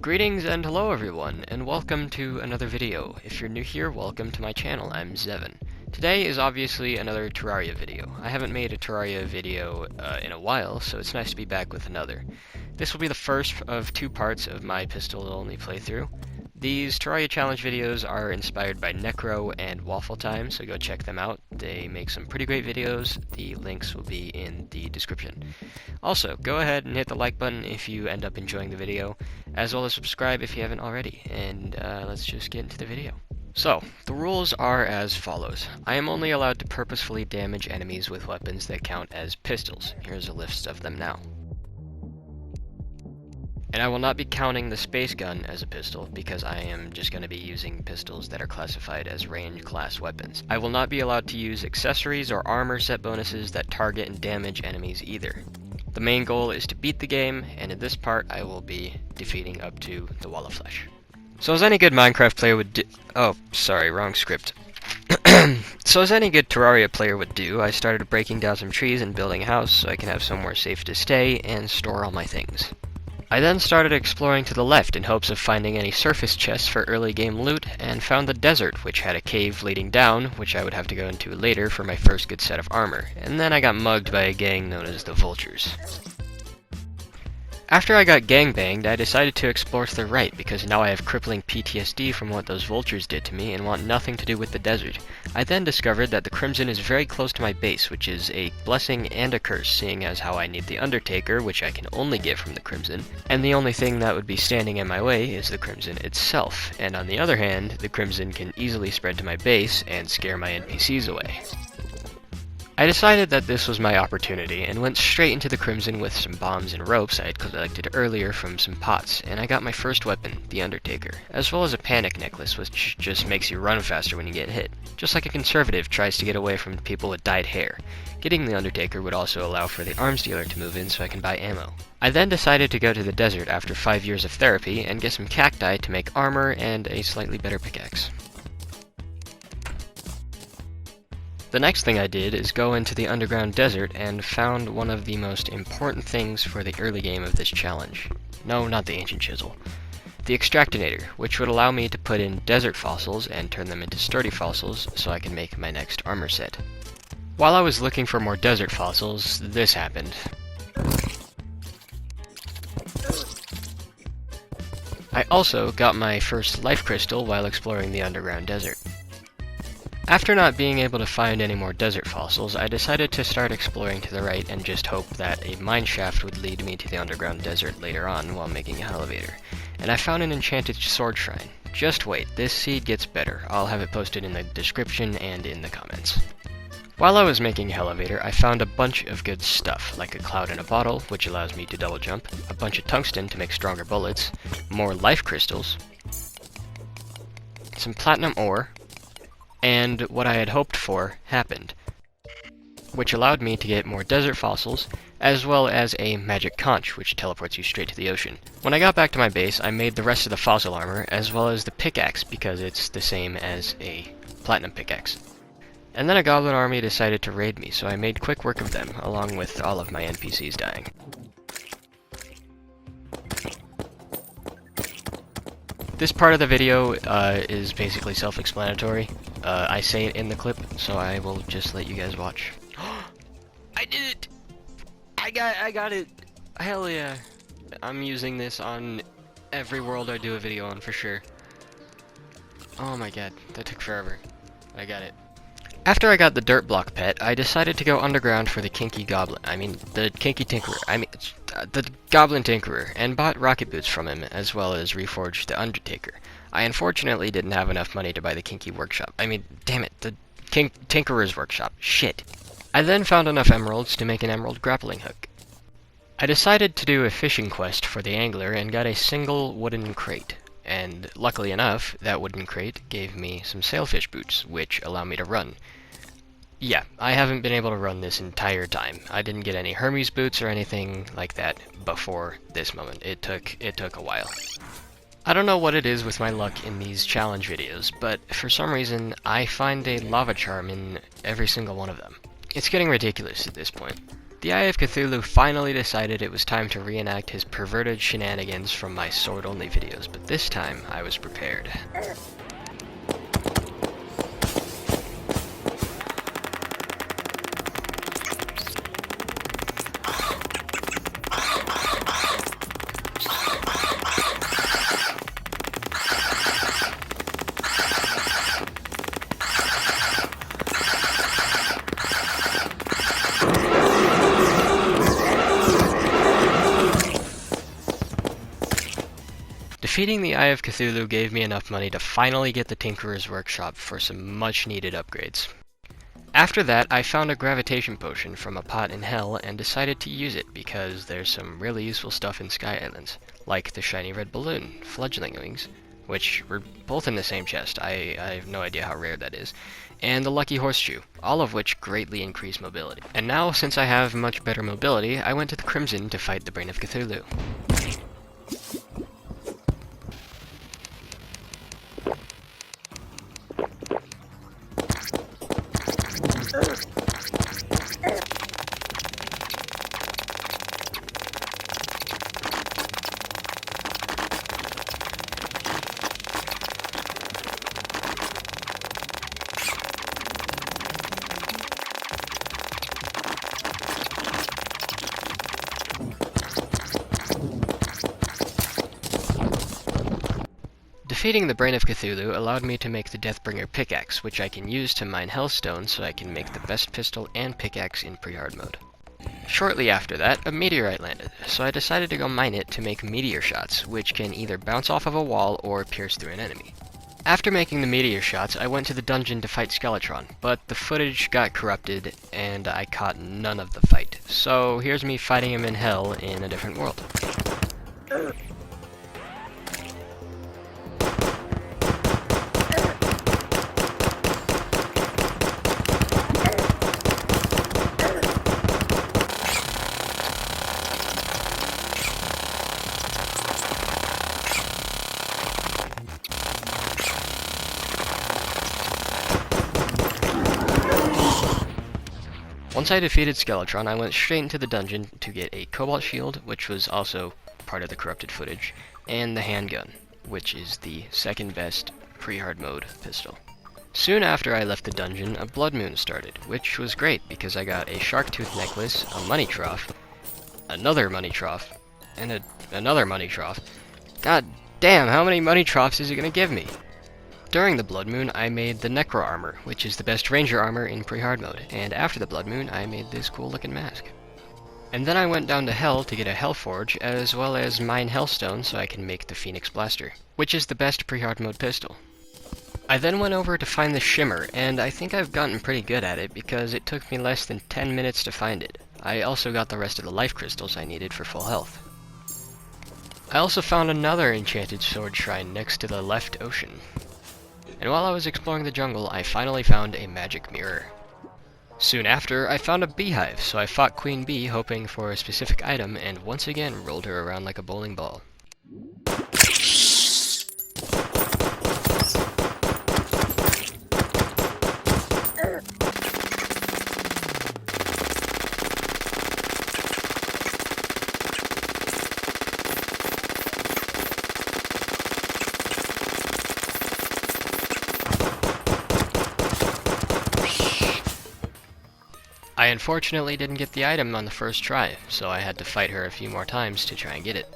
Greetings and hello everyone, and welcome to another video. If you're new here, welcome to my channel. I'm Zevin. Today is obviously another Terraria video. I haven't made a Terraria video in a while, so it's nice to be back with another. This will be the first of two parts of my pistol-only playthrough. These Terraria challenge videos are inspired by Necro and WaffelTime, so go check them out. They make some pretty great videos. The links will be in the description. Also, go ahead and hit the like button if you end up enjoying the video, as well as subscribe if you haven't already, and let's just get into the video. So, the rules are as follows. I am only allowed to purposefully damage enemies with weapons that count as pistols. Here's a list of them now. And I will not be counting the space gun as a pistol, because I am just going to be using pistols that are classified as range class weapons. I will not be allowed to use accessories or armor set bonuses that target and damage enemies either. The main goal is to beat the game, and in this part I will be defeating up to the Wall of Flesh. So as any good Minecraft player would do— oh, sorry, wrong script. So as any good Terraria player would do, I started breaking down some trees and building a house so I can have somewhere safe to stay and store all my things. I then started exploring to the left in hopes of finding any surface chests for early game loot, and found the desert, which had a cave leading down, which I would have to go into later for my first good set of armor, and then I got mugged by a gang known as the Vultures. After I got gangbanged, I decided to explore to the right, because now I have crippling PTSD from what those vultures did to me and want nothing to do with the desert. I then discovered that the Crimson is very close to my base, which is a blessing and a curse, seeing as how I need the Undertaker, which I can only get from the Crimson, and the only thing that would be standing in my way is the Crimson itself, and on the other hand, the Crimson can easily spread to my base and scare my NPCs away. I decided that this was my opportunity, and went straight into the Crimson with some bombs and ropes I had collected earlier from some pots, and I got my first weapon, the Undertaker, as well as a panic necklace, which just makes you run faster when you get hit, just like a conservative tries to get away from people with dyed hair. Getting the Undertaker would also allow for the arms dealer to move in so I can buy ammo. I then decided to go to the desert after 5 years of therapy, and get some cacti to make armor and a slightly better pickaxe. The next thing I did is go into the underground desert and found one of the most important things for the early game of this challenge. No, not the ancient chisel. The extractinator, which would allow me to put in desert fossils and turn them into sturdy fossils so I can make my next armor set. While I was looking for more desert fossils, this happened. I also got my first life crystal while exploring the underground desert. After not being able to find any more desert fossils, I decided to start exploring to the right and just hope that a mine shaft would lead me to the underground desert later on while making an elevator. And I found an enchanted sword shrine. Just wait, this seed gets better. I'll have it posted in the description and in the comments. While I was making an elevator, I found a bunch of good stuff, like a cloud in a bottle, which allows me to double jump, a bunch of tungsten to make stronger bullets, more life crystals, some platinum ore, and what I had hoped for happened, which allowed me to get more desert fossils, as well as a magic conch, which teleports you straight to the ocean. When I got back to my base, I made the rest of the fossil armor, as well as the pickaxe, because it's the same as a platinum pickaxe. And then a goblin army decided to raid me, so I made quick work of them, along with all of my NPCs dying. This part of the video is basically self-explanatory. I say it in the clip, so I will just let you guys watch. I did it! I got it! Hell yeah! I'm using this on every world I do a video on for sure. Oh my god, that took forever. I got it. After I got the dirt block pet, I decided to go underground for the kinky tinkerer, the goblin tinkerer, and bought rocket boots from him, as well as reforged the Undertaker. I unfortunately didn't have enough money to buy the kinky workshop. Damn it, the tinkerer's workshop. Shit. I then found enough emeralds to make an emerald grappling hook. I decided to do a fishing quest for the angler and got a single wooden crate. And luckily enough, that wooden crate gave me some sailfish boots, which allow me to run. Yeah, I haven't been able to run this entire time. I didn't get any Hermes boots or anything like that before this moment. It took a while. I don't know what it is with my luck in these challenge videos, but for some reason I find a lava charm in every single one of them. It's getting ridiculous at this point. The Eye of Cthulhu finally decided it was time to reenact his perverted shenanigans from my sword-only videos, but this time I was prepared. Defeating the Eye of Cthulhu gave me enough money to finally get the Tinkerer's Workshop for some much-needed upgrades. After that, I found a gravitation potion from a pot in hell and decided to use it because there's some really useful stuff in Sky Islands, like the shiny red balloon, fledgling wings, which were both in the same chest, I have no idea how rare that is, and the lucky horseshoe, all of which greatly increase mobility. And now, since I have much better mobility, I went to the Crimson to fight the Brain of Cthulhu. Defeating the Brain of Cthulhu allowed me to make the Deathbringer pickaxe, which I can use to mine hellstone so I can make the best pistol and pickaxe in pre-hard mode. Shortly after that, a meteorite landed, so I decided to go mine it to make meteor shots, which can either bounce off of a wall or pierce through an enemy. After making the meteor shots, I went to the dungeon to fight Skeletron, but the footage got corrupted and I caught none of the fight, so here's me fighting him in hell in a different world. Once I defeated Skeletron, I went straight into the dungeon to get a cobalt shield, which was also part of the corrupted footage, and the handgun, which is the second best pre-hard mode pistol. Soon after I left the dungeon, a blood moon started, which was great because I got a shark tooth necklace, a money trough, another money trough, and another money trough. God damn, how many money troughs is it gonna give me? During the Blood Moon, I made the Necro armor, which is the best ranger armor in pre-hard mode, and after the Blood Moon, I made this cool looking mask. And then I went down to Hell to get a Hellforge, as well as mine Hellstone so I can make the Phoenix Blaster, which is the best pre-hard mode pistol. I then went over to find the Shimmer, and I think I've gotten pretty good at it because it took me less than 10 minutes to find it. I also got the rest of the life crystals I needed for full health. I also found another enchanted sword shrine next to the left ocean. And while I was exploring the jungle, I finally found a magic mirror. Soon after, I found a beehive, so I fought Queen Bee hoping for a specific item and once again rolled her around like a bowling ball. I unfortunately didn't get the item on the first try, so I had to fight her a few more times to try and get it.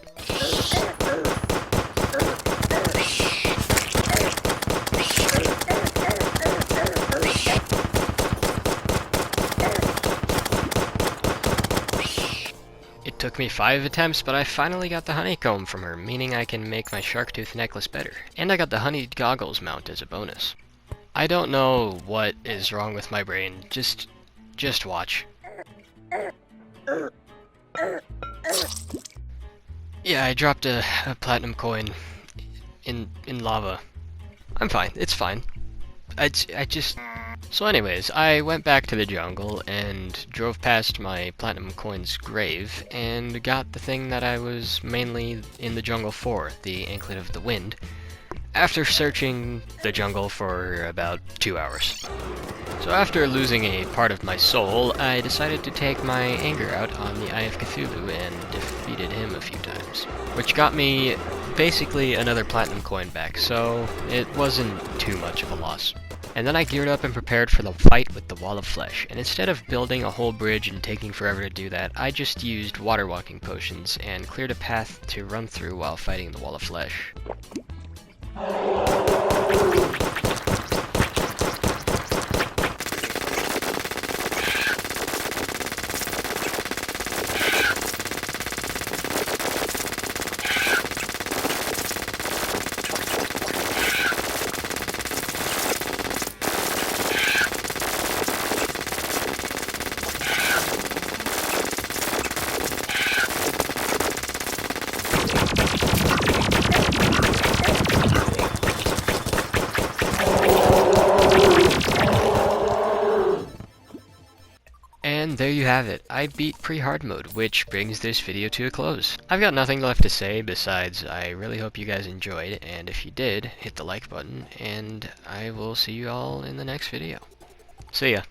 It took me 5 attempts, but I finally got the honeycomb from her, meaning I can make my shark tooth necklace better. And I got the honey goggles mount as a bonus. I don't know what is wrong with my brain, just watch. Yeah, I dropped a platinum coin in lava. I'm fine, it's fine. So anyways, I went back to the jungle and drove past my platinum coin's grave and got the thing that I was mainly in the jungle for, the Anklet of the Wind, after searching the jungle for about 2 hours. So after losing a part of my soul, I decided to take my anger out on the Eye of Cthulhu and defeated him a few times. Which got me basically another platinum coin back, so it wasn't too much of a loss. And then I geared up and prepared for the fight with the Wall of Flesh, and instead of building a whole bridge and taking forever to do that, I just used water walking potions and cleared a path to run through while fighting the Wall of Flesh. And there you have it. I beat pre-hard mode, which brings this video to a close. I've got nothing left to say besides I really hope you guys enjoyed, and if you did, hit the like button, and I will see you all in the next video. See ya.